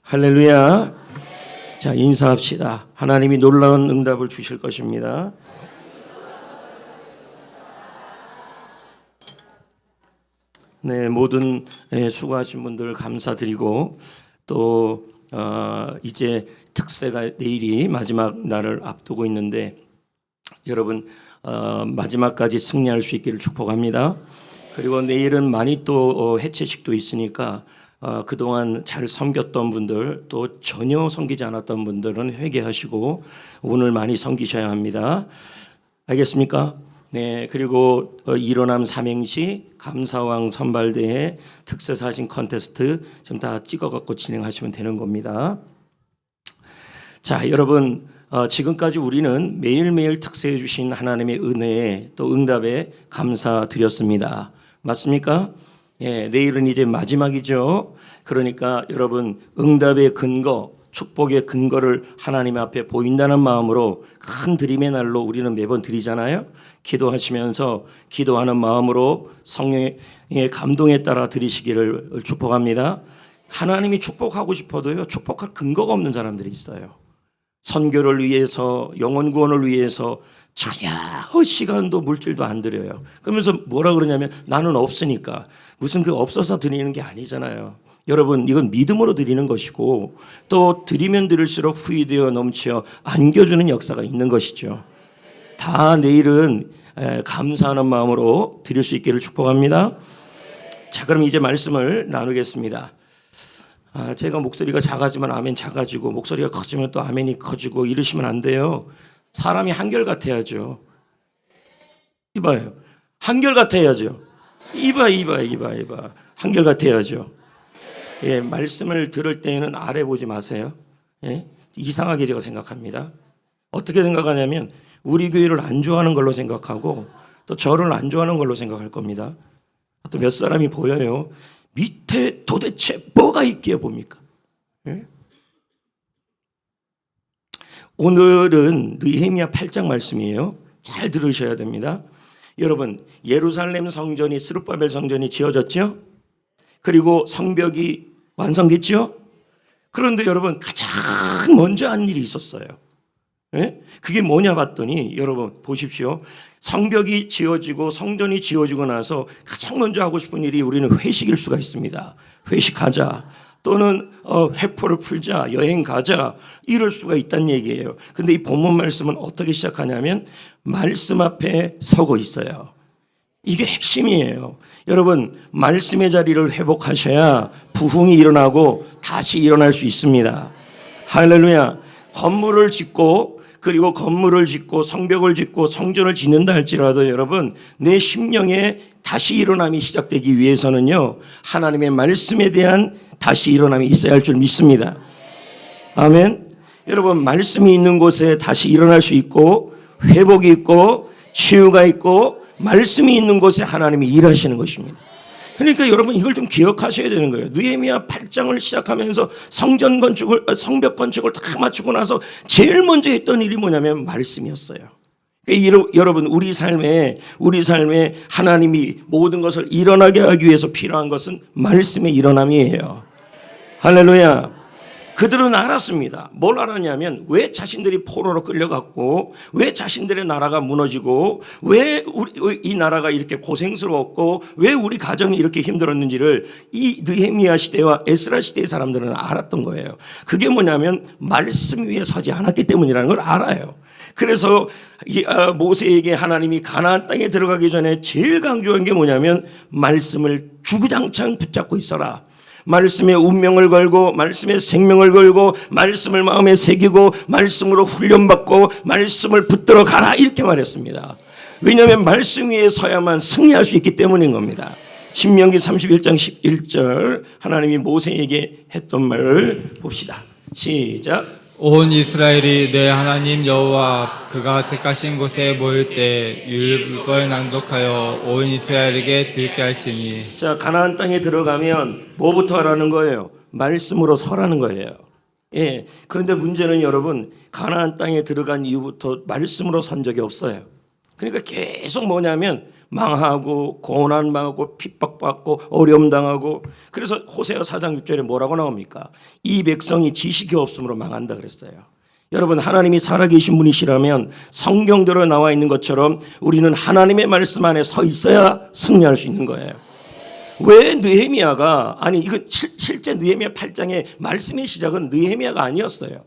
할렐루야. 자, 인사합시다. 하나님이 놀라운 응답을 주실 것입니다. 네, 모든 수고하신 분들 감사드리고 또 이제 특세가 내일이 마지막 날을 앞두고 있는데 여러분 마지막까지 승리할 수 있기를 축복합니다. 그리고 내일은 많이 또 해체식도 있으니까 그동안 잘 섬겼던 분들 또 전혀 섬기지 않았던 분들은 회개하시고 오늘 많이 섬기셔야 합니다. 알겠습니까? 네, 그리고 일어남 삼행시 감사왕 선발대회 특세사진 컨테스트 지금 다 찍어갖고 진행하시면 되는 겁니다. 자, 여러분 지금까지 우리는 매일매일 특세해 주신 하나님의 은혜에 또 응답에 감사드렸습니다. 맞습니까? 예, 내일은 이제 마지막이죠. 그러니까 여러분 응답의 근거, 축복의 근거를 하나님 앞에 보인다는 마음으로 큰 드림의 날로 우리는 매번 드리잖아요. 기도하시면서 기도하는 마음으로 성령의 감동에 따라 드리시기를 축복합니다. 하나님이 축복하고 싶어도요, 축복할 근거가 없는 사람들이 있어요. 선교를 위해서, 영혼 구원을 위해서 전혀 시간도 물질도 안 들여요. 그러면서 뭐라 그러냐면 나는 없으니까. 무슨 그 없어서 드리는 게 아니잖아요. 여러분, 이건 믿음으로 드리는 것이고 또 드리면 드릴수록 후이되어 넘치어 안겨주는 역사가 있는 것이죠. 다 내일은 감사하는 마음으로 드릴 수 있기를 축복합니다. 자, 그럼 이제 말씀을 나누겠습니다. 제가 목소리가 작아지면 아멘 작아지고 목소리가 커지면 또 아멘이 커지고 이러시면 안 돼요. 사람이 한결같아야죠. 이봐요. 한결같아야죠. 이봐. 한결같아야죠. 예, 말씀을 들을 때에는 아래 보지 마세요. 예? 이상하게 제가 생각합니다. 어떻게 생각하냐면 우리 교회를 안 좋아하는 걸로 생각하고 또 저를 안 좋아하는 걸로 생각할 겁니다. 또 몇 사람이 보여요. 밑에 도대체 뭐가 있기에 봅니까? 예? 오늘은 느헤미야 8장 말씀이에요. 잘 들으셔야 됩니다. 여러분, 예루살렘 성전이 스룹바벨 성전이 지어졌죠? 그리고 성벽이 완성됐죠? 그런데 여러분 가장 먼저 한 일이 있었어요. 예? 그게 뭐냐 봤더니 여러분 보십시오. 성벽이 지어지고 성전이 지어지고 나서 가장 먼저 하고 싶은 일이 우리는 회식일 수가 있습니다. 회식하자 또는 회포를 풀자, 여행 가자 이럴 수가 있다는 얘기예요. 근데 이 본문 말씀은 어떻게 시작하냐면 말씀 앞에 서고 있어요. 이게 핵심이에요. 여러분, 말씀의 자리를 회복하셔야 부흥이 일어나고 다시 일어날 수 있습니다. 할렐루야. 건물을 짓고 그리고 건물을 짓고 성벽을 짓고 성전을 짓는다 할지라도 여러분 내 심령에 다시 일어남이 시작되기 위해서는요 하나님의 말씀에 대한 다시 일어남이 있어야 할 줄 믿습니다. 아멘. 여러분 말씀이 있는 곳에 다시 일어날 수 있고 회복이 있고 치유가 있고 말씀이 있는 곳에 하나님이 일하시는 것입니다. 그러니까 여러분 이걸 좀 기억하셔야 되는 거예요. 느헤미야 8장을 시작하면서 성벽 건축을 다 마치고 나서 제일 먼저 했던 일이 뭐냐면 말씀이었어요. 그러니까 여러분 우리 삶에 하나님이 모든 것을 일어나게 하기 위해서 필요한 것은 말씀의 일어남이에요. 할렐루야. 그들은 알았습니다. 뭘 알았냐면 왜 자신들이 포로로 끌려갔고 왜 자신들의 나라가 무너지고 왜 이 나라가 이렇게 고생스러웠고 왜 우리 가정이 이렇게 힘들었는지를 이 느헤미야 시대와 에스라 시대의 사람들은 알았던 거예요. 그게 뭐냐면 말씀 위에 서지 않았기 때문이라는 걸 알아요. 그래서 모세에게 하나님이 가나안 땅에 들어가기 전에 제일 강조한 게 뭐냐면 말씀을 주구장창 붙잡고 있어라. 말씀에 운명을 걸고 말씀에 생명을 걸고 말씀을 마음에 새기고 말씀으로 훈련받고 말씀을 붙들어 가라 이렇게 말했습니다. 왜냐하면 말씀 위에 서야만 승리할 수 있기 때문인 겁니다. 신명기 31장 11절 하나님이 모세에게 했던 말을 봅시다. 시작. 온 이스라엘이 내 하나님 여호와 그가 택하신 곳에 모일 때 율법을 낭독하여 온 이스라엘에게 들게 할지니. 자, 가나안 땅에 들어가면 뭐부터 하라는 거예요? 말씀으로 서라는 거예요. 예. 그런데 문제는 여러분 가나안 땅에 들어간 이후부터 말씀으로 선 적이 없어요. 그러니까 계속 뭐냐면 망하고 고난당하고 핍박받고 어려움당하고. 그래서 호세아 4장 6절에 뭐라고 나옵니까? 이 백성이 지식이 없음으로 망한다 그랬어요. 여러분, 하나님이 살아계신 분이시라면 성경대로 나와 있는 것처럼 우리는 하나님의 말씀 안에 서 있어야 승리할 수 있는 거예요. 왜 느헤미야가, 아니 이거 실제 느헤미야 8장의 말씀의 시작은 느헤미야가 아니었어요.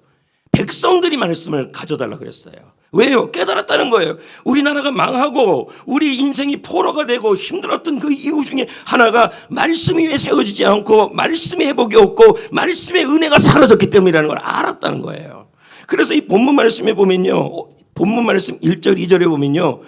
백성들이 말씀을 가져달라 그랬어요. 왜요? 깨달았다는 거예요. 우리나라가 망하고 우리 인생이 포로가 되고 힘들었던 그 이유 중에 하나가 말씀이 왜 세워지지 않고 말씀의 회복이 없고 말씀의 은혜가 사라졌기 때문이라는 걸 알았다는 거예요. 그래서 이 본문 말씀에 보면요, 본문 말씀 1절 2절에 보면요,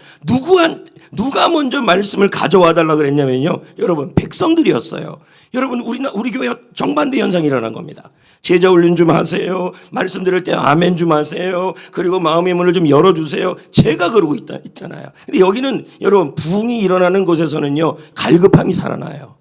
누가 먼저 말씀을 가져와 달라고 그랬냐면요, 여러분 백성들이었어요. 여러분 우리 교회 정반대 현상이 일어난 겁니다. 제자 훈련 좀 하세요. 말씀 들을 때 아멘 좀 하세요. 그리고 마음의 문을 좀 열어주세요. 제가 그러고 있잖아요. 근데 여기는 여러분 부흥이 일어나는 곳에서는요, 갈급함이 살아나요.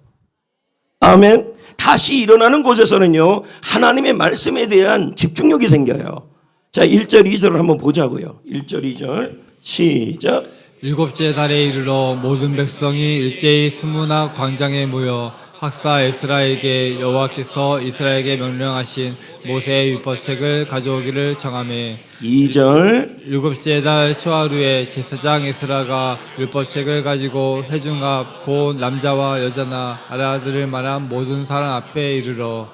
아멘. 다시 일어나는 곳에서는요, 하나님의 말씀에 대한 집중력이 생겨요. 자, 1절 2절을 한번 보자고요. 1절 2절 시작. 일곱째 달에 이르러 모든 백성이 일제히 스무나 광장에 모여 학사 에스라에게 여호와께서 이스라엘에게 명령하신 모세의 율법책을 가져오기를 정하매 2절. 일곱째 달 초하루에 제사장 에스라가 율법책을 가지고 회중 앞 곧 남자와 여자나 알아들을 만한 모든 사람 앞에 이르러.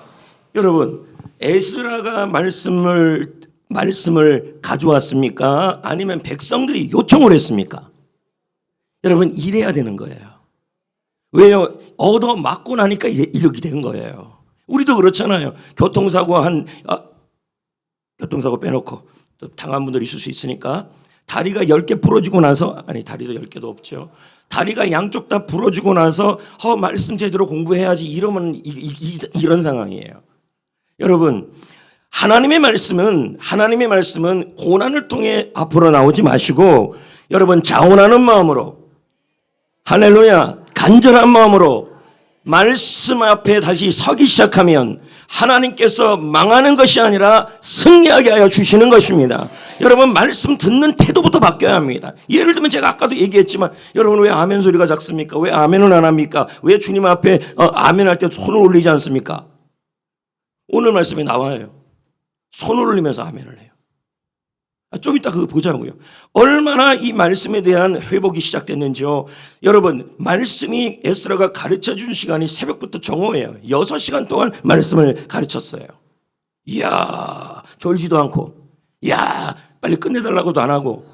여러분, 에스라가 말씀을 가져왔습니까? 아니면 백성들이 요청을 했습니까? 여러분, 이래야 되는 거예요. 왜요? 얻어 맞고 나니까 이렇게 된 거예요. 우리도 그렇잖아요. 교통사고 빼놓고 또 당한 분들 있을 수 있으니까, 다리가 10개 부러지고 나서, 아니 다리도 10개도 없죠. 다리가 양쪽 다 부러지고 나서 말씀 제대로 공부해야지 이러면 이런 상황이에요. 여러분, 하나님의 말씀은 고난을 통해 앞으로 나오지 마시고, 여러분 자원하는 마음으로, 할렐루야, 간절한 마음으로 말씀 앞에 다시 서기 시작하면 하나님께서 망하는 것이 아니라 승리하게 하여 주시는 것입니다. 여러분, 말씀 듣는 태도부터 바뀌어야 합니다. 예를 들면 제가 아까도 얘기했지만, 여러분 왜 아멘 소리가 작습니까? 왜 아멘은 안 합니까? 왜 주님 앞에 아멘 할 때 손을 올리지 않습니까? 오늘 말씀에 나와요. 손을 올리면서 아멘을 해요. 좀 이따 그거 보자고요. 얼마나 이 말씀에 대한 회복이 시작됐는지요. 여러분, 말씀이 에스라가 가르쳐준 시간이 새벽부터 정오예요. 6시간 동안 말씀을 가르쳤어요. 이야, 졸지도 않고, 이야, 빨리 끝내달라고도 안 하고,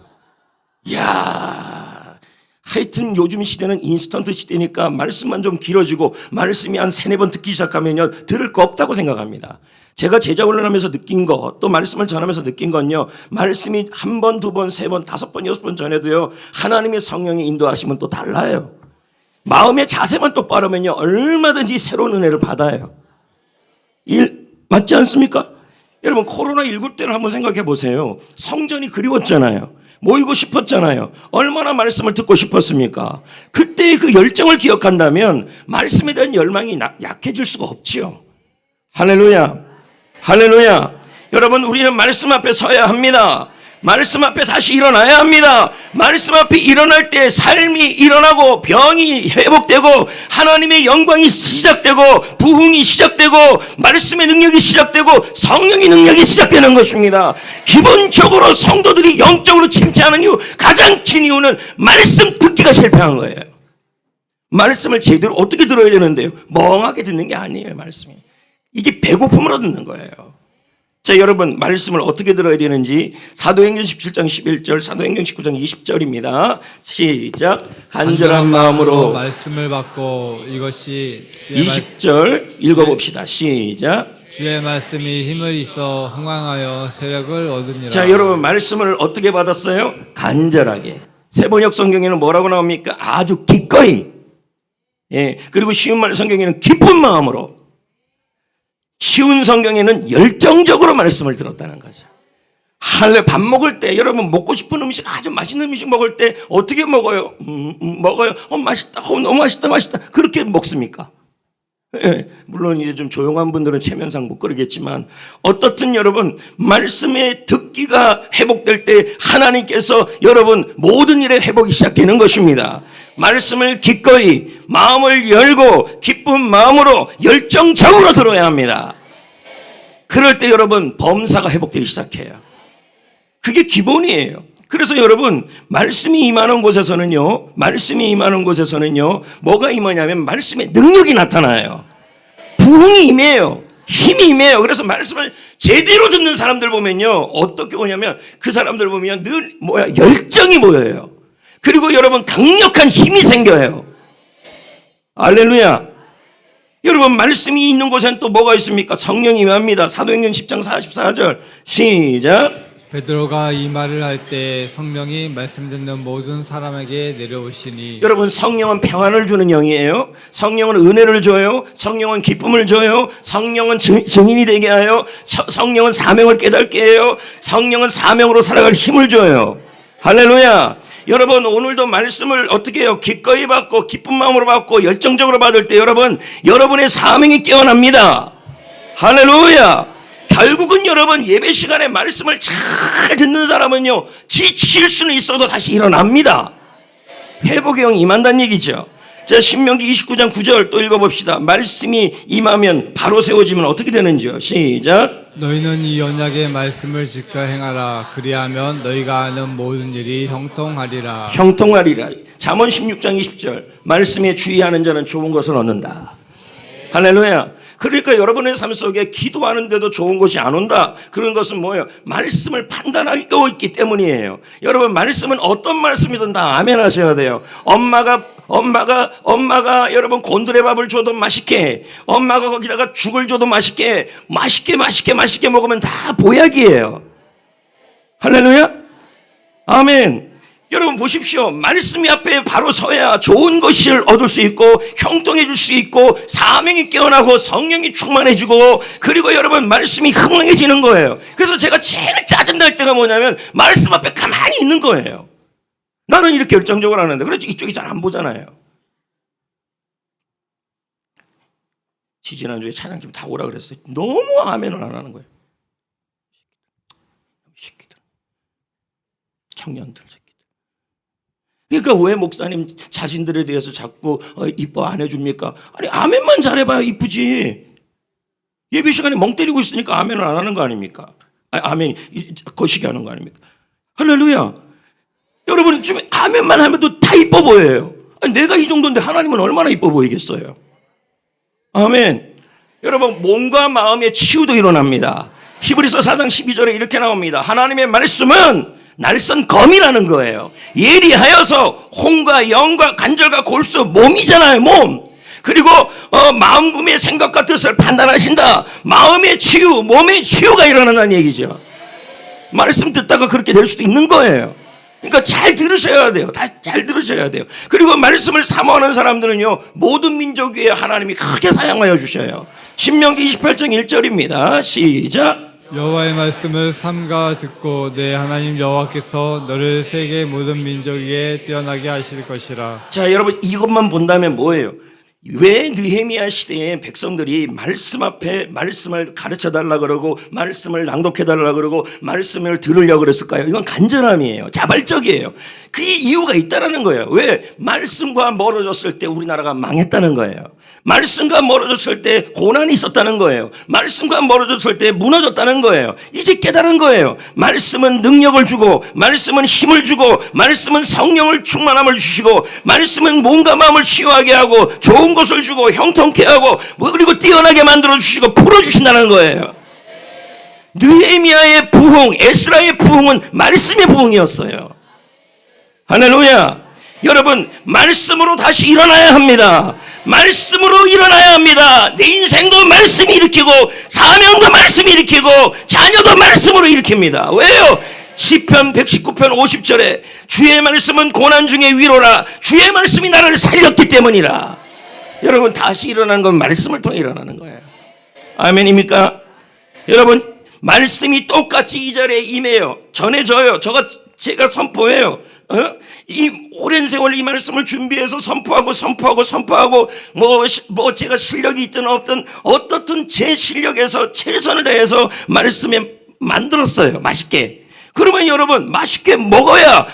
이야, 하여튼 요즘 시대는 인스턴트 시대니까 말씀만 좀 길어지고 말씀이 한 3-4번 듣기 시작하면요, 들을 거 없다고 생각합니다. 제가 제자 훈련하면서 느낀 거, 또 말씀을 전하면서 느낀 건요, 말씀이 1번, 2번, 3번, 5번, 6번 전해도요, 하나님의 성령의 인도하시면 또 달라요. 마음의 자세만 똑바르면요, 얼마든지 새로운 은혜를 받아요. 맞지 않습니까? 여러분, 코로나19 때를 한번 생각해 보세요. 성전이 그리웠잖아요. 모이고 싶었잖아요. 얼마나 말씀을 듣고 싶었습니까? 그때의 그 열정을 기억한다면 말씀에 대한 열망이 약해질 수가 없지요. 할렐루야. 할렐루야. 여러분, 우리는 말씀 앞에 서야 합니다. 말씀 앞에 다시 일어나야 합니다. 말씀 앞에 일어날 때 삶이 일어나고 병이 회복되고 하나님의 영광이 시작되고 부흥이 시작되고 말씀의 능력이 시작되고 성령의 능력이 시작되는 것입니다. 기본적으로 성도들이 영적으로 침체하는 이유, 가장 큰 이유는 말씀 듣기가 실패한 거예요. 말씀을 제대로 어떻게 들어야 되는데요? 멍하게 듣는 게 아니에요. 말씀이, 이게 배고픔으로 듣는 거예요. 자, 여러분, 말씀을 어떻게 들어야 되는지 사도행전 17장 11절, 사도행전 19장 20절입니다. 시작. 간절한 마음으로 말씀을 받고 이것이 20절 읽어봅시다. 시작. 주의 말씀이 힘을 있어 흥왕하여 세력을 얻으니라. 자, 여러분, 말씀을 어떻게 받았어요? 간절하게. 세번역 성경에는 뭐라고 나옵니까? 아주 기꺼이. 예. 그리고 쉬운 말 성경에는 기쁜 마음으로. 쉬운 성경에는 열정적으로 말씀을 들었다는 거죠. 밥 먹을 때, 여러분 먹고 싶은 음식, 아주 맛있는 음식 먹을 때 어떻게 먹어요? 먹어요. 맛있다. 너무 맛있다. 그렇게 먹습니까? 예, 물론 이제 좀 조용한 분들은 체면상 못 그러겠지만, 어떻든 여러분, 말씀의 듣기가 회복될 때 하나님께서 여러분 모든 일에 회복이 시작되는 것입니다. 말씀을 기꺼이 마음을 열고 기쁜 마음으로 열정적으로 들어야 합니다. 그럴 때 여러분 범사가 회복되기 시작해요. 그게 기본이에요. 그래서 여러분 말씀이 임하는 곳에서는요, 뭐가 임하냐면 말씀의 능력이 나타나요. 부흥이 임해요. 힘이 임해요. 그래서 말씀을 제대로 듣는 사람들 보면요, 어떻게 보냐면 그 사람들 보면 늘 열정이 보여요. 그리고 여러분 강력한 힘이 생겨요. 할렐루야. 여러분 말씀이 있는 곳엔 또 뭐가 있습니까? 성령이 임합니다. 사도행전 10장 44절 시작. 베드로가 이 말을 할 때 성령이 말씀 듣는 모든 사람에게 내려오시니. 여러분 성령은 평안을 주는 영이에요. 성령은 은혜를 줘요. 성령은 기쁨을 줘요. 성령은 증인이 되게 하여 성령은 사명을 깨닫게 해요. 성령은 사명으로 살아갈 힘을 줘요. 할렐루야. 여러분 오늘도 말씀을 어떻게 해요? 기꺼이 받고 기쁜 마음으로 받고 열정적으로 받을 때 여러분의 사명이 깨어납니다. 할렐루야. 결국은 여러분 예배 시간에 말씀을 잘 듣는 사람은요, 지칠 수는 있어도 다시 일어납니다. 회복의 영이 임한다는 얘기죠. 자, 신명기 29장 9절 또 읽어봅시다. 말씀이 임하면 바로 세워지면 어떻게 되는지요? 시작. 너희는 이 언약의 말씀을 지켜 행하라. 그리하면 너희가 하는 모든 일이 형통하리라. 형통하리라. 잠언 16장 20절. 말씀에 주의하는 자는 좋은 것을 얻는다. 할렐루야. 그러니까 여러분의 삶 속에 기도하는데도 좋은 것이 안 온다. 그런 것은 뭐예요? 말씀을 판단하고 있기 때문이에요. 여러분 말씀은 어떤 말씀이든 다 아멘 하셔야 돼요. 엄마가 여러분 곤드레밥을 줘도 맛있게, 엄마가 거기다가 죽을 줘도 맛있게 먹으면 다 보약이에요. 할렐루야. 아멘. 여러분 보십시오. 말씀이 앞에 바로 서야 좋은 것을 얻을 수 있고 형통해질 수 있고 사명이 깨어나고 성령이 충만해지고, 그리고 여러분 말씀이 흥황해지는 거예요. 그래서 제가 제일 짜증날 때가 뭐냐면 말씀 앞에 가만히 있는 거예요. 나는 이렇게 결정적으로 하는데 그래서 이쪽이 잘 안 보잖아요. 지지난주에 찬양팀 다 오라 그랬어요. 너무 아멘을 안 하는 거예요. 새끼들. 청년들. 그러니까 왜 목사님 자신들에 대해서 자꾸 이뻐 안 해줍니까? 아니 아멘만 잘해봐야 이쁘지. 예배 시간에 멍 때리고 있으니까 아멘을 안 하는 거 아닙니까? 아멘 거시기 하는 거 아닙니까? 할렐루야. 여러분 좀 아멘만 하면 다 이뻐 보여요. 아니, 내가 이 정도인데 하나님은 얼마나 이뻐 보이겠어요? 아멘. 여러분 몸과 마음의 치유도 일어납니다. 히브리서 4장 12절에 이렇게 나옵니다. 하나님의 말씀은 날선 검이라는 거예요. 예리하여서 혼과 영과 관절과 골수, 몸이잖아요, 몸. 그리고 마음의 생각과 뜻을 판단하신다. 마음의 치유, 몸의 치유가 일어난다는 얘기죠. 말씀 듣다가 그렇게 될 수도 있는 거예요. 그러니까 잘 들으셔야 돼요. 잘 들으셔야 돼요. 그리고 말씀을 사모하는 사람들은요, 모든 민족 위에 하나님이 크게 사용하여 주셔요. 신명기 28장 1절입니다. 시작. 여호와의 말씀을 삼가 듣고 내 하나님 여호와께서 너를 세계 모든 민족 위에 뛰어나게 하실 것이라. 자, 여러분 이것만 본다면 뭐예요? 왜 느헤미야 시대에 백성들이 말씀 앞에 말씀을 가르쳐 달라 그러고 말씀을 낭독해 달라 그러고 말씀을 들으려고 그랬을까요? 이건 간절함이에요. 자발적이에요. 그 이유가 있다라는 거예요. 왜? 말씀과 멀어졌을 때 우리나라가 망했다는 거예요. 말씀과 멀어졌을 때 고난이 있었다는 거예요. 말씀과 멀어졌을 때 무너졌다는 거예요. 이제 깨달은 거예요. 말씀은 능력을 주고, 말씀은 힘을 주고, 말씀은 성령을 충만함을 주시고, 말씀은 몸과 마음을 치유하게 하고, 좋은 것을 주고, 형통케 하고, 그리고 뛰어나게 만들어 주시고, 풀어 주신다는 거예요. 느헤미야의 부흥, 에스라의 부흥은 말씀의 부흥이었어요. 할렐루야. 여러분 말씀으로 다시 일어나야 합니다. 말씀으로 일어나야 합니다. 내 인생도 말씀이 일으키고 사명도 말씀이 일으키고 자녀도 말씀으로 일으킵니다. 왜요? 시편 119편 50절에 주의 말씀은 고난 중에 위로라. 주의 말씀이 나를 살렸기 때문이라. 여러분 다시 일어나는 건 말씀을 통해 일어나는 거예요. 아멘입니까? 여러분 말씀이 똑같이 이 자리에 임해요. 전해져요. 제가 선포해요. 이 오랜 세월 이 말씀을 준비해서 선포하고 뭐 제가 실력이 있든 없든 어떻든 제 실력에서 최선을 다해서 말씀에 만들었어요. 맛있게. 그러면 여러분 맛있게 먹어야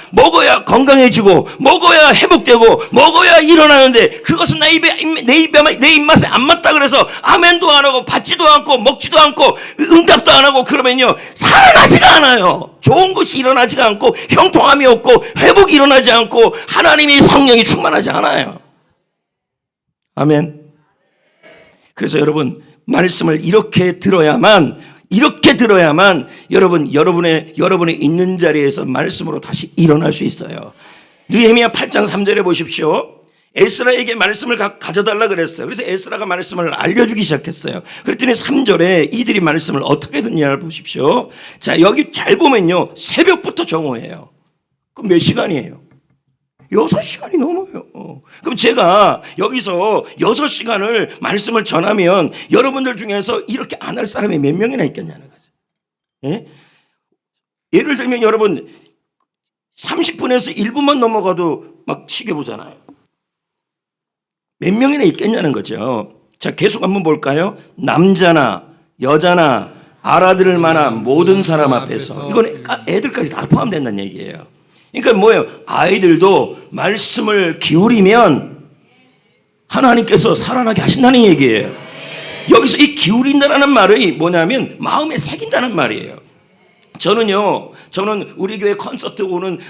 건강해지고 먹어야 회복되고 먹어야 일어나는데 그것은 내 입맛에 안 맞다 그래서 아멘도 안 하고 받지도 않고 먹지도 않고 응답도 안 하고 그러면요 살아나지가 않아요. 좋은 것이 일어나지가 않고 형통함이 없고 회복이 일어나지 않고 하나님의 성령이 충만하지 않아요. 아멘. 그래서 여러분 말씀을 이렇게 들어야만 여러분의 있는 자리에서 말씀으로 다시 일어날 수 있어요. 느헤미야 8장 3절에 보십시오. 에스라에게 말씀을 가져달라 그랬어요. 그래서 에스라가 말씀을 알려주기 시작했어요. 그랬더니 3절에 이들이 말씀을 어떻게 듣냐를 보십시오. 자, 여기 잘 보면요. 새벽부터 정오예요. 그럼 몇 시간이에요? 6시간이 넘어요. 그럼 제가 여기서 6시간을 말씀을 전하면 여러분들 중에서 이렇게 안 할 사람이 몇 명이나 있겠냐는 거죠. 예? 예를 들면 여러분 30분에서 1분만 넘어가도 막 시계 보잖아요. 몇 명이나 있겠냐는 거죠. 자, 계속 한번 볼까요? 남자나 여자나 알아들을 만한 모든 사람 앞에서. 이건 애들까지 다 포함된다는 얘기예요. 그러니까 뭐예요? 아이들도 말씀을 기울이면 하나님께서 살아나게 하신다는 얘기예요. 여기서 이 기울인다라는 말이 뭐냐면 마음에 새긴다는 말이에요. 저는 우리 교회 콘서트 오는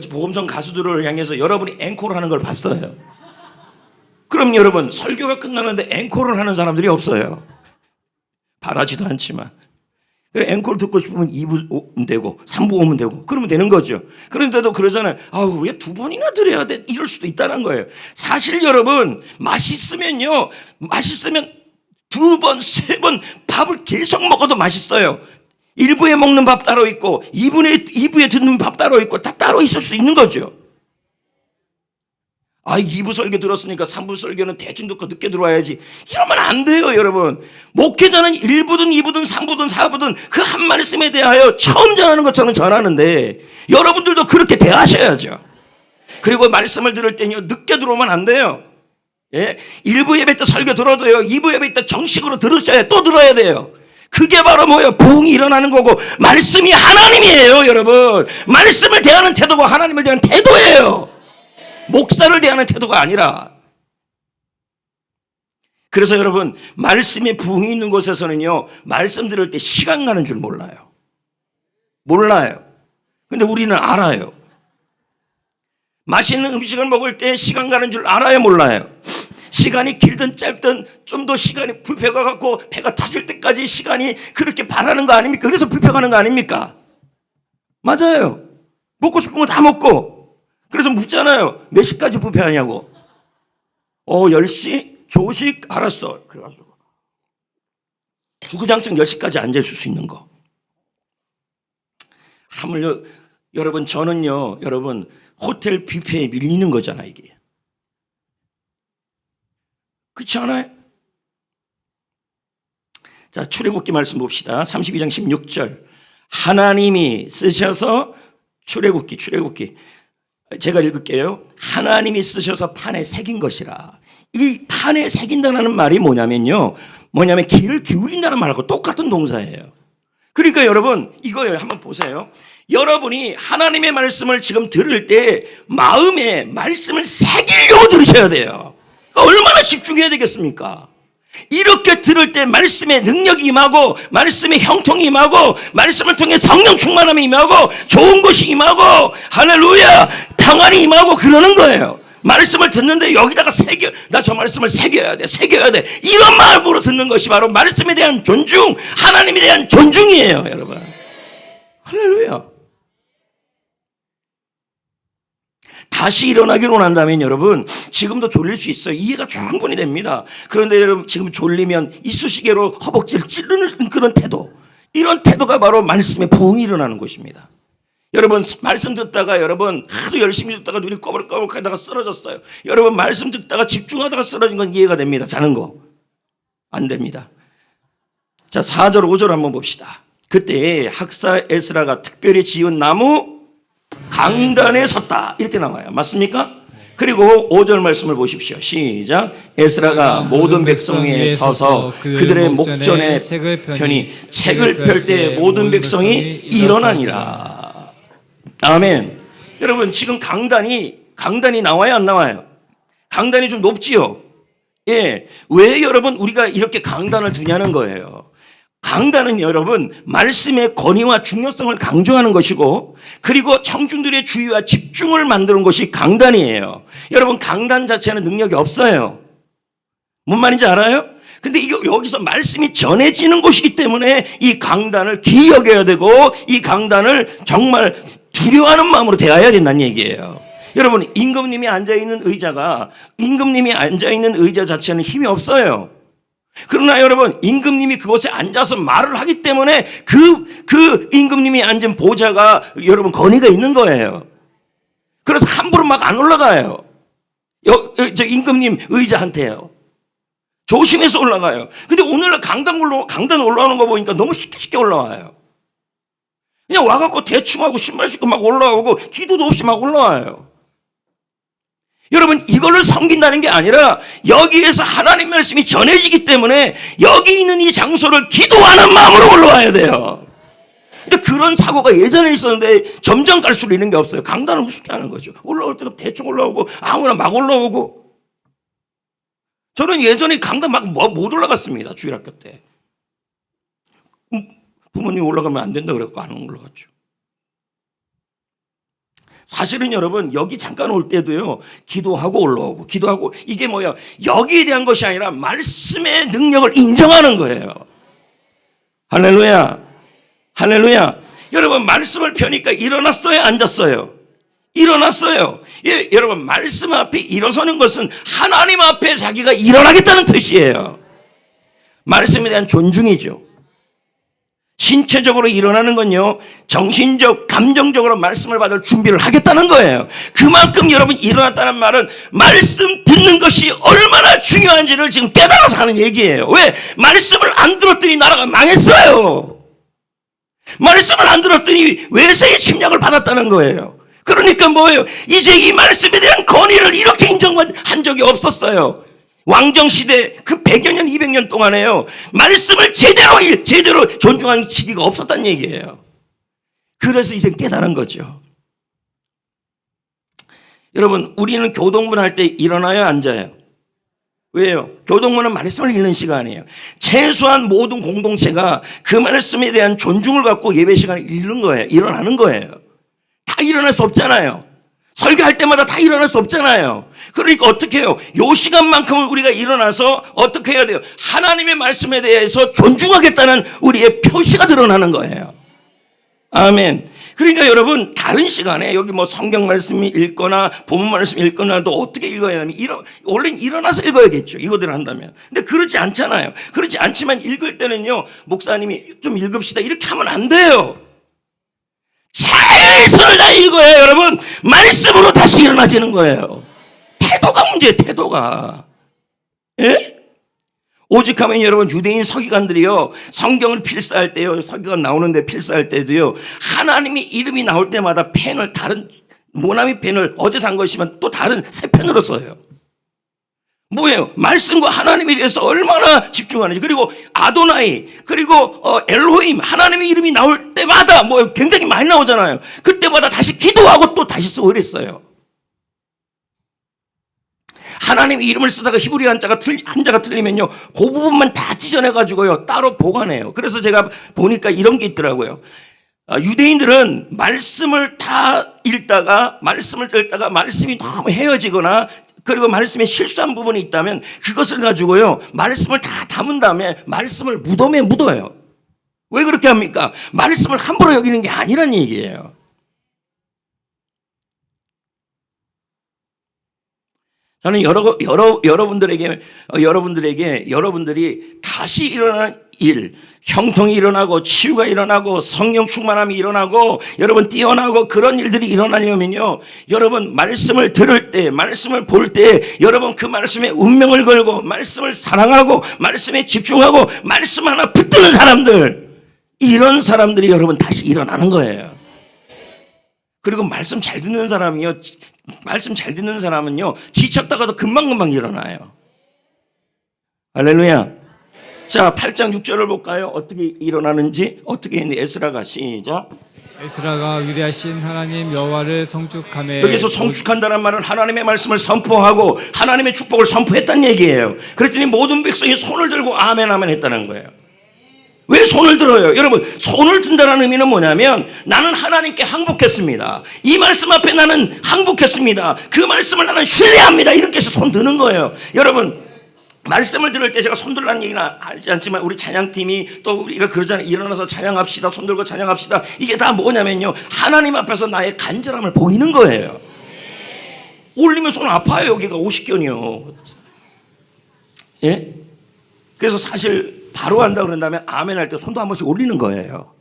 복음성 가수들을 향해서 여러분이 앵콜을 하는 걸 봤어요. 그럼 여러분 설교가 끝나는데 앵콜을 하는 사람들이 없어요. 바라지도 않지만. 앵콜 듣고 싶으면 2부 오면 되고 3부 오면 되고 그러면 되는 거죠. 그런데도 그러잖아요. 아우 왜 2번이나 들어야 돼? 이럴 수도 있다는 거예요. 사실 여러분 맛있으면 2번 3번 밥을 계속 먹어도 맛있어요. 1부에 먹는 밥 따로 있고 2부에 듣는 밥 따로 있고 다 따로 있을 수 있는 거죠. 2부 설교 들었으니까 3부 설교는 대충 듣고 늦게 들어와야지. 이러면 안 돼요, 여러분. 목회자는 1부든 2부든 3부든 4부든 그 한 말씀에 대하여 처음 전하는 것처럼 전하는데 여러분들도 그렇게 대하셔야죠. 그리고 말씀을 들을 때는요, 늦게 들어오면 안 돼요. 예? 1부 예배 때 설교 들어도요, 2부 예배 때 정식으로 들으셔야 또 들어야 돼요. 그게 바로 뭐예요? 부흥이 일어나는 거고 말씀이 하나님이에요, 여러분. 말씀을 대하는 태도가 하나님을 대하는 태도예요. 목사를 대하는 태도가 아니라. 그래서 여러분 말씀에 부흥이 있는 곳에서는요 말씀 들을 때 시간 가는 줄 몰라요. 근데 우리는 알아요. 맛있는 음식을 먹을 때 시간 가는 줄 알아요, 몰라요? 시간이 길든 짧든 좀 더 시간이 뷔페가 갖고 배가 터질 때까지 시간이 그렇게 바라는 거 아닙니까? 그래서 뷔페 가는 거 아닙니까? 맞아요. 먹고 싶은 거 다 먹고. 그래서 묻잖아요. 몇 시까지 뷔페하냐고. 10시? 조식? 알았어. 그래가지고 주구장창 10시까지 앉아있을 수 있는 거. 하물며 여러분 저는요 여러분 호텔 뷔페에 밀리는 거잖아 이게. 그렇지 않아요? 자, 출애굽기 말씀 봅시다. 32장 16절. 하나님이 쓰셔서 출애굽기 제가 읽을게요. 하나님이 쓰셔서 판에 새긴 것이라. 이 판에 새긴다는 말이 뭐냐면 귀를 기울인다는 말하고 똑같은 동사예요. 그러니까 여러분 이거예요. 한번 보세요. 여러분이 하나님의 말씀을 지금 들을 때 마음에 말씀을 새기려고 들으셔야 돼요. 얼마나 집중해야 되겠습니까? 이렇게 들을 때 말씀의 능력이 임하고 말씀의 형통이 임하고 말씀을 통해 성령 충만함이 임하고 좋은 것이 임하고 할렐루야 평안이 임하고 그러는 거예요. 말씀을 듣는데 여기다가 나 저 말씀을 새겨야 돼 이런 마음으로 듣는 것이 바로 말씀에 대한 존중, 하나님에 대한 존중이에요, 여러분. 할렐루야. 다시 일어나기로 한다면 여러분 지금도 졸릴 수 있어요. 이해가 충분히 됩니다. 그런데 여러분 지금 졸리면 이쑤시개로 허벅지를 찌르는 그런 태도, 이런 태도가 바로 말씀의 부흥이 일어나는 것입니다. 여러분 말씀 듣다가 여러분 하도 열심히 듣다가 눈이 꺼물꺼물하다가 쓰러졌어요. 여러분 말씀 듣다가 집중하다가 쓰러진 건 이해가 됩니다. 자는 거 안 됩니다. 자, 4절 5절 한번 봅시다. 그때 학사 에스라가 특별히 지은 나무 강단에 섰다 이렇게 나와요. 맞습니까? 그리고 5절 말씀을 보십시오. 시작. 에스라가 모든 백성 위에 서서 그들의 목전에 책을 펴니 책을 펼 때 모든 백성이 일어나니라. 아멘. 여러분 지금 강단이 나와요, 안 나와요? 강단이 좀 높지요? 예. 왜 여러분 우리가 이렇게 강단을 두냐는 거예요. 강단은 여러분 말씀의 권위와 중요성을 강조하는 것이고, 그리고 청중들의 주의와 집중을 만드는 것이 강단이에요. 여러분 강단 자체는 능력이 없어요. 뭔 말인지 알아요? 근데 이거 여기서 말씀이 전해지는 곳이기 때문에 이 강단을 귀히 여겨야 되고, 이 강단을 정말 두려워하는 마음으로 대해야 된다는 얘기예요. 여러분 임금님이 앉아있는 의자 자체는 힘이 없어요. 그러나 여러분 임금님이 그곳에 앉아서 말을 하기 때문에 그 임금님이 앉은 보좌가 여러분 권위가 있는 거예요. 그래서 함부로 막 안 올라가요. 저 임금님 의자한테요. 조심해서 올라가요. 근데 오늘날 강단 올라오는 거 보니까 너무 쉽게 올라와요. 그냥 와갖고 대충 하고 신발 신고 막 올라오고 기도도 없이 막 올라와요. 여러분 이걸로 섬긴다는 게 아니라 여기에서 하나님 말씀이 전해지기 때문에 여기 있는 이 장소를 기도하는 마음으로 올라와야 돼요. 근데 그런 사고가 예전에 있었는데 점점 갈수록 이런 게 없어요. 강단을 우습게 하는 거죠. 올라올 때도 대충 올라오고 아무나 막 올라오고. 저는 예전에 강단 막 못 올라갔습니다. 주일학교 때. 부모님 올라가면 안 된다 그랬고 안 올라갔죠. 사실은 여러분 여기 잠깐 올 때도요 기도하고 올라오고 기도하고, 이게 뭐야, 여기에 대한 것이 아니라 말씀의 능력을 인정하는 거예요. 할렐루야, 할렐루야. 여러분 말씀을 펴니까 일어났어요, 앉았어요? 일어났어요. 예, 여러분 말씀 앞에 일어서는 것은 하나님 앞에 자기가 일어나겠다는 뜻이에요. 말씀에 대한 존중이죠. 신체적으로 일어나는 건요, 정신적, 감정적으로 말씀을 받을 준비를 하겠다는 거예요. 그만큼 여러분 일어났다는 말은 말씀 듣는 것이 얼마나 중요한지를 지금 깨달아서 하는 얘기예요. 왜? 말씀을 안 들었더니 나라가 망했어요. 말씀을 안 들었더니 외세의 침략을 받았다는 거예요. 그러니까 뭐예요? 이제 이 말씀에 대한 권위를 이렇게 인정한 적이 없었어요. 왕정시대 그 100여 년, 200년 동안에요, 말씀을 제대로 존중하는 시기가 없었단 얘기예요. 그래서 이제 깨달은 거죠. 여러분, 우리는 교동문 할 때 일어나야 앉아요? 왜요? 교동문은 말씀을 읽는 시간이에요. 최소한 모든 공동체가 그 말씀에 대한 존중을 갖고 예배 시간을 읽는 거예요. 일어나는 거예요. 다 일어날 수 없잖아요. 설교할 때마다 다 일어날 수 없잖아요. 그러니까 어떻게 해요? 요 시간만큼은 우리가 일어나서 어떻게 해야 돼요? 하나님의 말씀에 대해서 존중하겠다는 우리의 표시가 드러나는 거예요. 아멘. 그러니까 여러분 다른 시간에 여기 뭐 성경 말씀이 읽거나 본문 말씀 읽거나도 어떻게 읽어야 하면 원래 일어나서 읽어야겠죠. 이거대로 한다면. 근데 그렇지 않잖아요. 그렇지 않지만 읽을 때는요, 목사님이 좀 읽읍시다 이렇게 하면 안 돼요. 최선을 다 읽어야 여러분 말씀으로 다시 일어나지는 거예요. 태도가 문제예요. 태도가. 예? 오직하면 여러분 유대인 서기관들이요, 성경을 필사할 때요, 서기관 나오는데 필사할 때도요, 하나님의 이름이 나올 때마다 펜을 다른 모나미 펜을 어제 산 것이면 또 다른 새 펜으로 써요. 뭐예요? 말씀과 하나님에 대해서 얼마나 집중하는지. 그리고 아도나이, 그리고 엘로힘, 하나님의 이름이 나올 때마다 뭐 굉장히 많이 나오잖아요. 그때마다 다시 기도하고 또 다시 쓰고 그랬어요. 하나님의 이름을 쓰다가 히브리 한자가 틀리면요, 그 부분만 다 찢어내가지고요 따로 보관해요. 그래서 제가 보니까 이런 게 있더라고요. 유대인들은 말씀을 읽다가 말씀이 너무 헤어지거나 그리고 말씀에 실수한 부분이 있다면 그것을 가지고요 말씀을 다 담은 다음에 말씀을 무덤에 묻어요. 왜 그렇게 합니까? 말씀을 함부로 여기는 게 아니란 얘기예요. 저는 여러분들에게 여러분들이 다시 일어난 일, 형통이 일어나고 치유가 일어나고 성령 충만함이 일어나고 여러분 뛰어나고 그런 일들이 일어나려면요, 여러분 말씀을 들을 때, 말씀을 볼 때 여러분 그 말씀에 운명을 걸고 말씀을 사랑하고 말씀에 집중하고 말씀 하나 붙드는 사람들, 이런 사람들이 여러분 다시 일어나는 거예요. 그리고 말씀 잘 듣는 사람은요 지쳤다가도 금방금방 일어나요. 할렐루야. 자, 8장 6절을 볼까요? 어떻게 일어나는지, 어떻게 했는지. 에스라가 시작. 에스라가 위대하신 하나님 여호와를 송축하며 여기서 송축한다는 말은 하나님의 말씀을 선포하고 하나님의 축복을 선포했다는 얘기예요. 그랬더니 모든 백성이 손을 들고 아멘 아멘 했다는 거예요. 왜 손을 들어요? 여러분, 손을 든다는 의미는 뭐냐면 나는 하나님께 항복했습니다. 이 말씀 앞에 나는 항복했습니다. 그 말씀을 나는 신뢰합니다. 이렇게 해서 손 드는 거예요. 여러분, 말씀을 들을 때 제가 손 들라는 얘기는 하지 않지만 우리 찬양팀이 또 우리가 그러잖아요. 일어나서 찬양합시다. 손 들고 찬양합시다. 이게 다 뭐냐면요, 하나님 앞에서 나의 간절함을 보이는 거예요. 올리면 손 아파요. 여기가 50견이요. 예? 그래서 사실 바로 한다 그런다면 아멘 할 때 손도 한 번씩 올리는 거예요.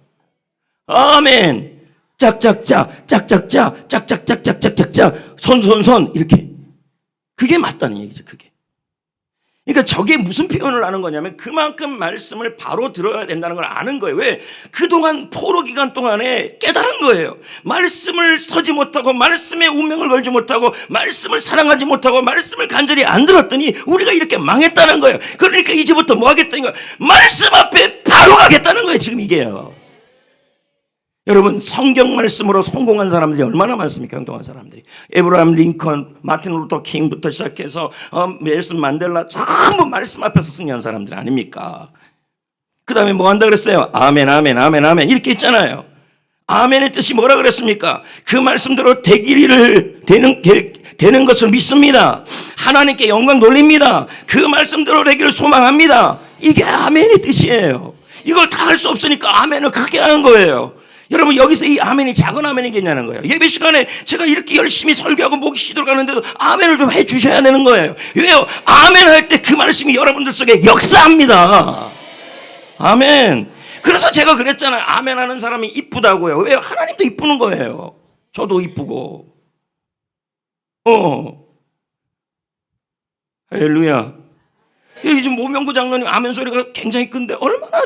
아멘. 짝짝짝 짝짝짝 짝짝짝짝짝짝짝 손 이렇게. 그게 맞다는 얘기죠. 그게. 그러니까 저게 무슨 표현을 하는 거냐면 그만큼 말씀을 바로 들어야 된다는 걸 아는 거예요. 왜? 그동안 포로 기간 동안에 깨달은 거예요. 말씀을 서지 못하고 말씀에 운명을 걸지 못하고 말씀을 사랑하지 못하고 말씀을 간절히 안 들었더니 우리가 이렇게 망했다는 거예요. 그러니까 이제부터 뭐 하겠다는 거예요? 말씀 앞에 바로 가겠다는 거예요. 지금 이게요. 여러분, 성경 말씀으로 성공한 사람들이 얼마나 많습니까? 행동한 사람들이. 에브라함 링컨, 마틴 루터 킹부터 시작해서 넬슨 만델라 전부 말씀 앞에서 승리한 사람들 아닙니까? 그 다음에 뭐 한다 그랬어요? 아멘 아멘 아멘 아멘 이렇게 있잖아요. 아멘의 뜻이 뭐라 그랬습니까? 그 말씀대로 되는 것을 믿습니다. 하나님께 영광 돌립니다. 그 말씀대로 되기를 소망합니다. 이게 아멘의 뜻이에요. 이걸 다 할 수 없으니까 아멘을 크게 하는 거예요. 여러분, 여기서 이 아멘이 작은 아멘이겠냐는 거예요. 예배 시간에 제가 이렇게 열심히 설교하고 목이 시들어가는데도 아멘을 좀 해주셔야 되는 거예요. 왜요? 아멘 할 때 그 말씀이 여러분들 속에 역사합니다. 아멘. 그래서 제가 그랬잖아요. 아멘 하는 사람이 이쁘다고요. 왜요? 하나님도 이쁘는 거예요. 저도 이쁘고. 할렐루야. 지금 모명구 장로님 아멘 소리가 굉장히 큰데 얼마나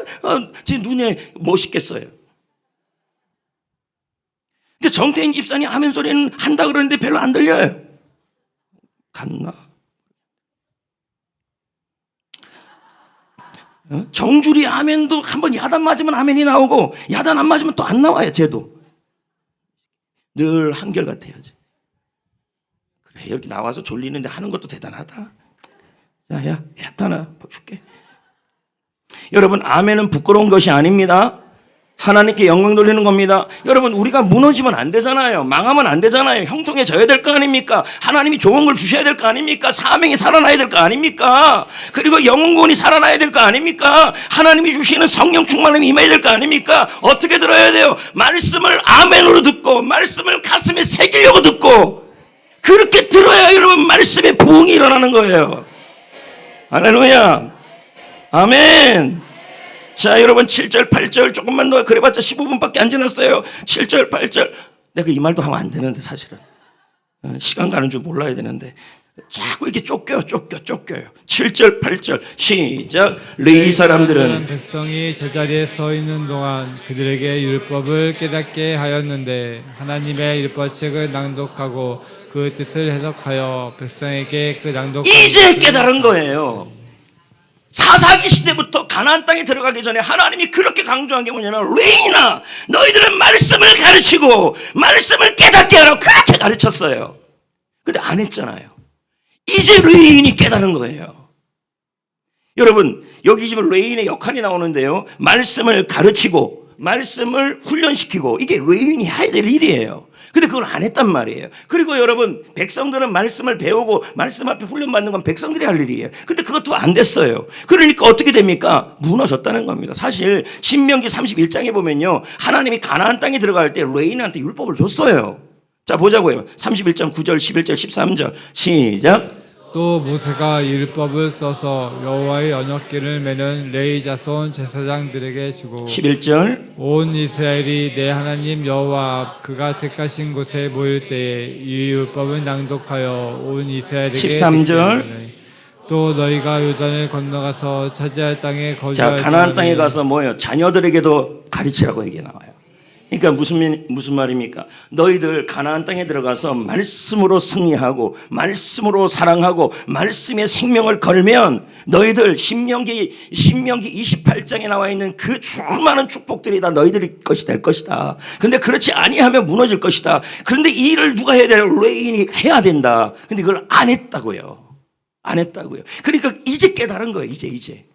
제 눈에 멋있겠어요. 근데 정태인 집사님 아멘 소리는 한다 그러는데 별로 안 들려요. 갔나? 정주리 아멘도 한번 야단 맞으면 아멘이 나오고 야단 안 맞으면 또 안 나와요. 쟤도 늘 한결같아야지. 그래, 여기 나와서 졸리는데 하는 것도 대단하다. 야 하나 줄게. 여러분, 아멘은 부끄러운 것이 아닙니다. 하나님께 영광 돌리는 겁니다. 여러분, 우리가 무너지면 안 되잖아요. 망하면 안 되잖아요. 형통해져야 될 거 아닙니까? 하나님이 좋은 걸 주셔야 될 거 아닙니까? 사명이 살아나야 될 거 아닙니까? 그리고 영혼이 살아나야 될 거 아닙니까? 하나님이 주시는 성령 충만함이 임해야 될 거 아닙니까? 어떻게 들어야 돼요? 말씀을 아멘으로 듣고 말씀을 가슴에 새기려고 듣고 그렇게 들어야 여러분 말씀의 부흥이 일어나는 거예요. 할렐루야. 아멘. 자, 여러분, 7절 8절 조금만 더 그래봤자 15분밖에 안 지났어요. 7절 8절 내가 이 말도 하면 안 되는데 사실은 시간 가는 줄 몰라야 되는데 자꾸 이렇게 쫓겨요. 7절 8절 시작. 레위 사람들은 백성이 제자리에 서 있는 동안 그들에게 율법을 깨닫게 하였는데 하나님의 율법책을 낭독하고 그 뜻을 해석하여 백성에게 그 낭독 이제 깨달은 거예요. 사사기 시대부터 가나안 땅에 들어가기 전에 하나님이 그렇게 강조한 게 뭐냐면 레위인아, 너희들은 말씀을 가르치고 말씀을 깨닫게 하라고 그렇게 가르쳤어요. 근데 안 했잖아요. 이제 레위인이 깨달은 거예요. 여러분, 여기 지금 레위인의 역할이 나오는데요, 말씀을 가르치고 말씀을 훈련시키고 이게 레위인이 해야 될 일이에요. 근데 그걸 안 했단 말이에요. 그리고 여러분, 백성들은 말씀을 배우고 말씀 앞에 훈련받는 건 백성들이 할 일이에요. 근데 그것도 안 됐어요. 그러니까 어떻게 됩니까? 무너졌다는 겁니다. 사실 신명기 31장에 보면요, 하나님이 가나안 땅에 들어갈 때 레위인한테 율법을 줬어요. 자, 보자고요. 31장 9절 11절 13절 시작. 또 모세가 율법을 써서 여호와의 언약궤를 매는 레위 자손 제사장들에게 주고 11절 온 이스라엘이 내 하나님 여호와 앞 그가 택하신 곳에 모일 때에 이 율법을 낭독하여 온 이스라엘에게 13절 또 너희가 요단을 건너가서 차지할 땅에 거주할 자, 가나안 땅에 가서 뭐예요? 자녀들에게도 가르치라고 얘기 나와요. 그러니까 무슨 말입니까? 너희들 가나안 땅에 들어가서 말씀으로 승리하고 말씀으로 사랑하고 말씀의 생명을 걸면 너희들 신명기 28장에 나와 있는 그 수많은 축복들이 다 너희들의 것이 될 것이다. 그런데 그렇지 아니하면 무너질 것이다. 그런데 이 일을 누가 해야 되나? 레인이 해야 된다. 근데 그걸 안 했다고요. 안 했다고요. 그러니까 이제 깨달은 거예요. 이제.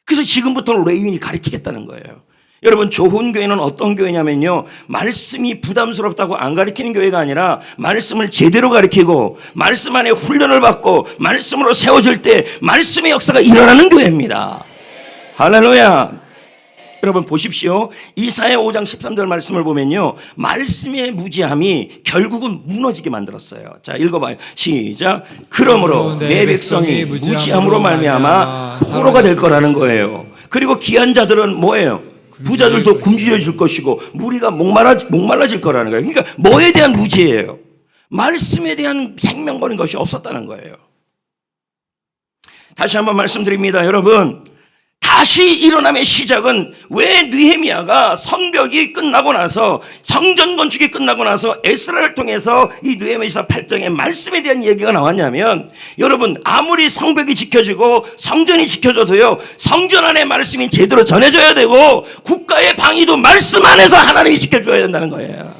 그래서 지금부터 레인이 가르치겠다는 거예요. 여러분, 좋은 교회는 어떤 교회냐면요, 말씀이 부담스럽다고 안 가르치는 교회가 아니라 말씀을 제대로 가르치고 말씀 안에 훈련을 받고 말씀으로 세워질 때 말씀의 역사가 일어나는 교회입니다. 할렐루야. 여러분 보십시오. 이사야 5장 13절 말씀을 보면요, 말씀의 무지함이 결국은 무너지게 만들었어요. 자, 읽어봐요. 시작. 그러므로 내 백성이 무지함으로 말미암아 포로가 될 거라는 거예요. 그리고 귀한 자들은 뭐예요? 부자들도 굶주려질 것이고 무리가 목말라질 거라는 거예요. 그러니까 뭐에 대한 무지예요? 말씀에 대한 생명거린 것이 없었다는 거예요. 다시 한번 말씀드립니다. 여러분, 다시 일어남의 시작은 왜 느헤미야가 성벽이 끝나고 나서 성전 건축이 끝나고 나서 에스라를 통해서 이 느헤미야 8장의 말씀에 대한 얘기가 나왔냐면, 여러분, 아무리 성벽이 지켜지고 성전이 지켜져도요, 성전 안에 말씀이 제대로 전해져야 되고 국가의 방위도 말씀 안에서 하나님이 지켜줘야 된다는 거예요.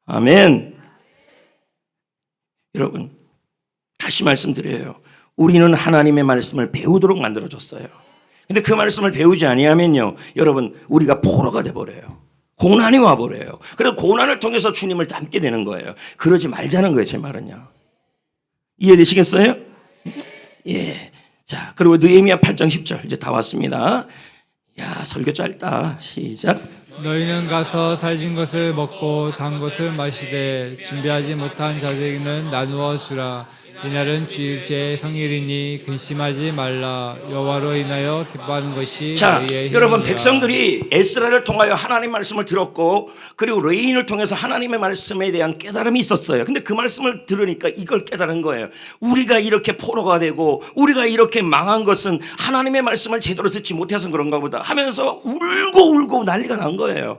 아멘. 여러분, 다시 말씀드려요. 우리는 하나님의 말씀을 배우도록 만들어줬어요. 근데 그 말씀을 배우지 아니하면요, 여러분, 우리가 포로가 돼버려요. 고난이 와버려요. 그래서 고난을 통해서 주님을 닮게 되는 거예요. 그러지 말자는 거예요, 제 말은요. 이해되시겠어요? 예. 자, 그리고 느헤미야 8장 10절 이제 다 왔습니다. 야, 설교 짧다. 시작. 너희는 가서 살진 것을 먹고 단 것을 마시되 준비하지 못한 자들에게는 나누어 주라. 이날은 주의 성일이니 근심하지 말라. 여호와로 인하여 기뻐하는 것이 자, 너희의 여러분, 힘이니라. 백성들이 에스라를 통하여 하나님 말씀을 들었고 그리고 레인을 통해서 하나님의 말씀에 대한 깨달음이 있었어요. 근데 그 말씀을 들으니까 이걸 깨달은 거예요. 우리가 이렇게 포로가 되고 우리가 이렇게 망한 것은 하나님의 말씀을 제대로 듣지 못해서 그런가 보다 하면서 울고 난리가 난 거예요.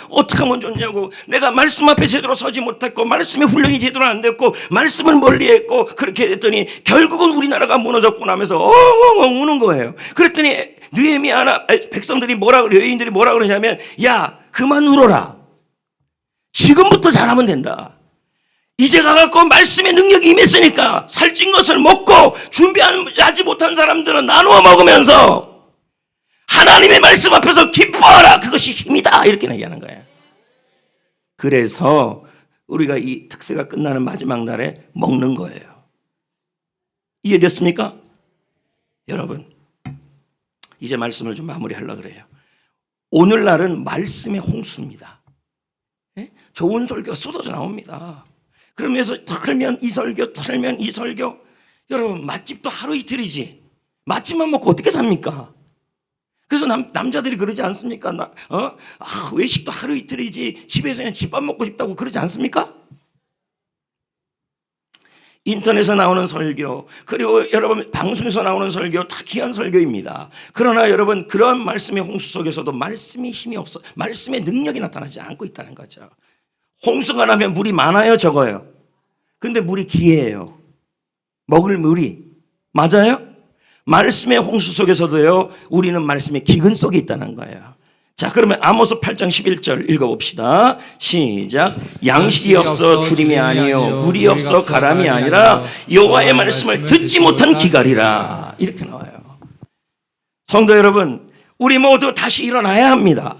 어떻게 하면 좋냐고. 내가 말씀 앞에 제대로 서지 못했고 말씀의 훈련이 제대로 안 됐고 말씀을 멀리했고 그렇게 됐더니 결국은 우리나라가 무너졌구나 하면서 엉엉엉 우는 거예요. 그랬더니 느헤미야 백성들이 여인들이 뭐라 그러냐면, 야, 그만 울어라. 지금부터 잘하면 된다. 이제 가갖고 말씀의 능력이 임했으니까 살찐 것을 먹고 준비하지 못한 사람들은 나누어 먹으면서 하나님의 말씀 앞에서 기뻐하라. 그것이 힘이다. 이렇게 얘기하는 거예요. 그래서 우리가 이 특세가 끝나는 마지막 날에 먹는 거예요. 이해됐습니까? 여러분, 이제 말씀을 좀 마무리하려고 그래요. 오늘날은 말씀의 홍수입니다. 좋은 설교가 쏟아져 나옵니다. 그러면서 털면 이 설교, 털면 이 설교. 여러분, 맛집도 하루 이틀이지. 맛집만 먹고 어떻게 삽니까? 그래서 남자들이 그러지 않습니까? 외식도 하루 이틀이지 집에서 그냥 집밥 먹고 싶다고 그러지 않습니까? 인터넷에서 나오는 설교, 그리고 여러분 방송에서 나오는 설교 다 귀한 설교입니다. 그러나 여러분, 그러한 말씀의 홍수 속에서도 말씀의 힘이 없어, 말씀의 능력이 나타나지 않고 있다는 거죠. 홍수가 나면 물이 많아요, 적어요? 근데 물이 귀해요. 먹을 물이. 맞아요? 말씀의 홍수 속에서도요, 우리는 말씀의 기근 속에 있다는 거예요. 자, 그러면 아모스 8장 11절 읽어봅시다. 시작. 양식이 없어 주림이 아니요 물이 없어 가람이 아니라 여호와의 말씀을 듣지 못한 기갈이라. 이렇게 나와요. 성도 여러분, 우리 모두 다시 일어나야 합니다.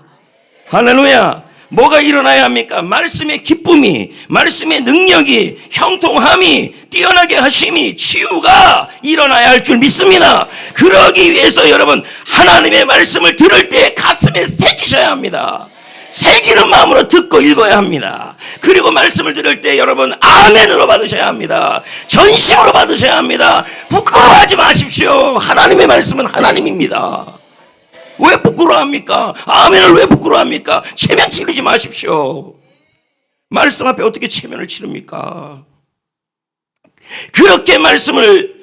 할렐루야. 뭐가 일어나야 합니까? 말씀의 기쁨이, 말씀의 능력이, 형통함이, 뛰어나게 하심이, 치유가 일어나야 할 줄 믿습니다. 그러기 위해서 여러분, 하나님의 말씀을 들을 때 가슴에 새기셔야 합니다. 새기는 마음으로 듣고 읽어야 합니다. 그리고 말씀을 들을 때 여러분, 아멘으로 받으셔야 합니다. 전심으로 받으셔야 합니다. 부끄러워하지 마십시오. 하나님의 말씀은 하나님입니다. 왜 부끄러워합니까? 아멘을 왜 부끄러워합니까? 체면 치르지 마십시오. 말씀 앞에 어떻게 체면을 치릅니까? 그렇게 말씀을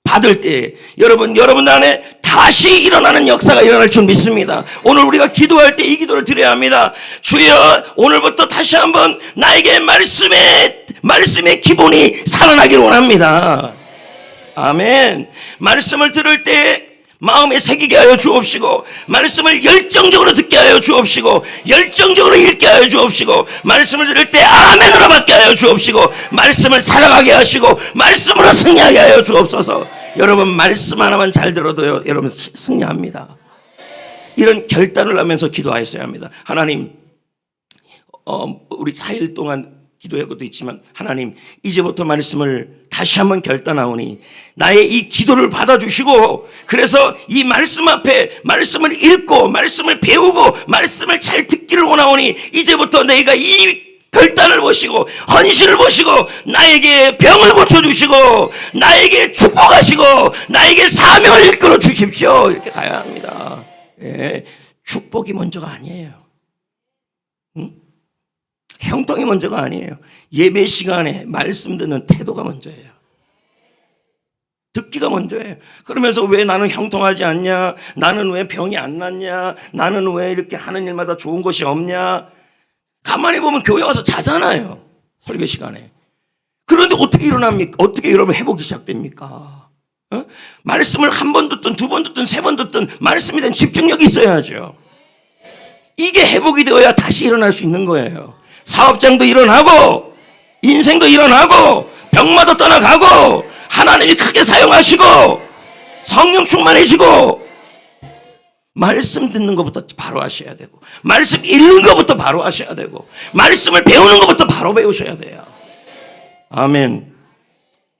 받을 때 여러분 안에 다시 일어나는 역사가 일어날 줄 믿습니다. 오늘 우리가 기도할 때 이 기도를 드려야 합니다. 주여, 오늘부터 다시 한번 나에게 말씀의 기본이 살아나길 원합니다. 아멘. 말씀을 들을 때 마음에 새기게 하여 주옵시고, 말씀을 열정적으로 듣게 하여 주옵시고, 열정적으로 읽게 하여 주옵시고, 말씀을 들을 때 아멘으로 받게 하여 주옵시고, 말씀을 살아가게 하시고, 말씀으로 승리하게 하여 주옵소서. 여러분, 말씀 하나만 잘 들어도요, 여러분 승리합니다. 이런 결단을 하면서 기도하셔야 합니다. 하나님, 우리 4일 동안 기도한 것도 있지만, 하나님, 이제부터 말씀을 다시 한번 결단하오니 나의 이 기도를 받아주시고, 그래서 이 말씀 앞에 말씀을 읽고 말씀을 배우고 말씀을 잘 듣기를 원하오니, 이제부터 내가 이 결단을 보시고 헌신을 보시고 나에게 병을 고쳐주시고 나에게 축복하시고 나에게 사명을 이끌어 주십시오. 이렇게 가야 합니다. 예, 축복이 먼저가 아니에요. 형통이 먼저가 아니에요. 예배 시간에 말씀 듣는 태도가 먼저예요. 듣기가 먼저예요. 그러면서 왜 나는 형통하지 않냐? 나는 왜 병이 안 낫냐? 나는 왜 이렇게 하는 일마다 좋은 것이 없냐? 가만히 보면 교회 와서 자잖아요. 설교 시간에. 그런데 어떻게 일어납니까? 어떻게 여러분 회복이 시작됩니까? 말씀을 한 번 듣든 두 번 듣든 세 번 듣든 말씀에 대한 집중력이 있어야죠. 이게 회복이 되어야 다시 일어날 수 있는 거예요. 사업장도 일어나고 인생도 일어나고 병마도 떠나가고 하나님이 크게 사용하시고 성령 충만해지고, 말씀 듣는 것부터 바로 하셔야 되고 말씀 읽는 것부터 바로 하셔야 되고 말씀을 배우는 것부터 바로 배우셔야 돼요. 아멘.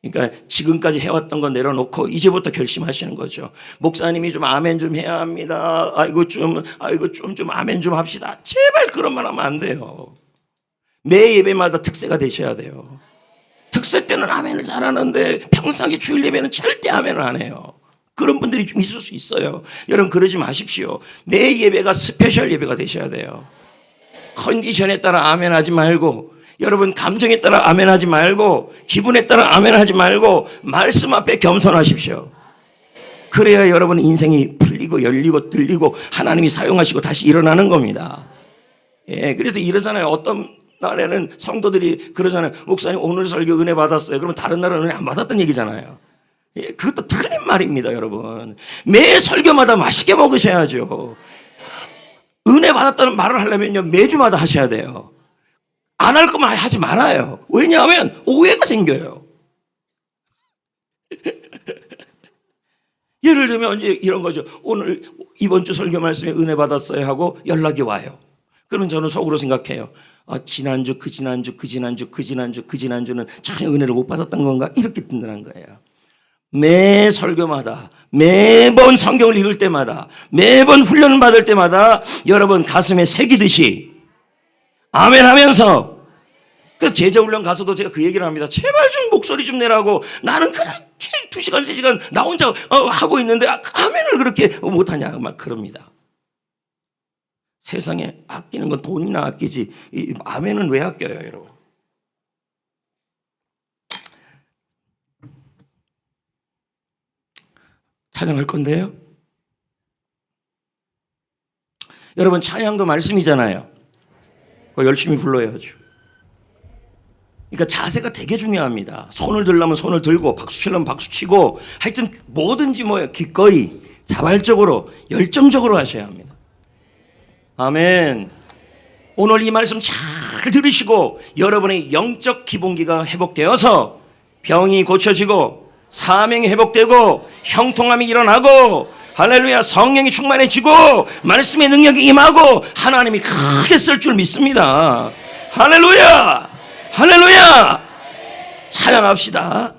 그러니까 지금까지 해왔던 거 내려놓고 이제부터 결심하시는 거죠. 목사님이 좀 아멘 좀 해야 합니다. 아이고 좀 아멘 좀 합시다. 제발 그런 말 하면 안 돼요. 매 예배마다 특세가 되셔야 돼요. 특세 때는 아멘을 잘하는데 평상시 주일 예배는 절대 아멘을 안 해요. 그런 분들이 좀 있을 수 있어요. 여러분, 그러지 마십시오. 매 예배가 스페셜 예배가 되셔야 돼요. 컨디션에 따라 아멘 하지 말고, 여러분 감정에 따라 아멘 하지 말고, 기분에 따라 아멘 하지 말고 말씀 앞에 겸손하십시오. 그래야 여러분 인생이 풀리고 열리고 뚫리고 하나님이 사용하시고 다시 일어나는 겁니다. 예, 그래서 이러잖아요. 어떤 날에는 성도들이 그러잖아요. 목사님 오늘 설교 은혜 받았어요. 그러면 다른 날은 은혜 안 받았던 얘기잖아요. 예, 그것도 틀린 말입니다, 여러분. 매 설교마다 맛있게 먹으셔야죠. 은혜 받았다는 말을 하려면요, 매주마다 하셔야 돼요. 안 할 거면 하지 말아요. 왜냐하면 오해가 생겨요. 예를 들면 이제 이런 거죠. 오늘 이번 주 설교 말씀에 은혜 받았어요 하고 연락이 와요. 그럼 저는 속으로 생각해요. 지난주, 그 지난주는 전혀 은혜를 못 받았던 건가? 이렇게 든다는 거예요. 매 설교마다, 매번 성경을 읽을 때마다, 매번 훈련을 받을 때마다 여러분 가슴에 새기듯이 아멘 하면서, 그 제자훈련 가서도 제가 그 얘기를 합니다. 제발 좀 목소리 좀 내라고. 나는 그렇게 2시간, 3시간 나 혼자 하고 있는데 아멘을 그렇게 못하냐. 막 그럽니다. 세상에 아끼는 건 돈이나 아끼지 아멘은 왜 아껴요, 여러분? 찬양할 건데요. 여러분, 찬양도 말씀이잖아요. 그거 열심히 불러야죠. 그러니까 자세가 되게 중요합니다. 손을 들려면 손을 들고, 박수 치려면 박수 치고, 하여튼 뭐든지 기꺼이 자발적으로 열정적으로 하셔야 합니다. 아멘. 오늘 이 말씀 잘 들으시고 여러분의 영적 기본기가 회복되어서 병이 고쳐지고 사명이 회복되고 형통함이 일어나고, 할렐루야, 성령이 충만해지고 말씀의 능력이 임하고 하나님이 크게 쓸 줄 믿습니다. 할렐루야, 할렐루야. 찬양합시다.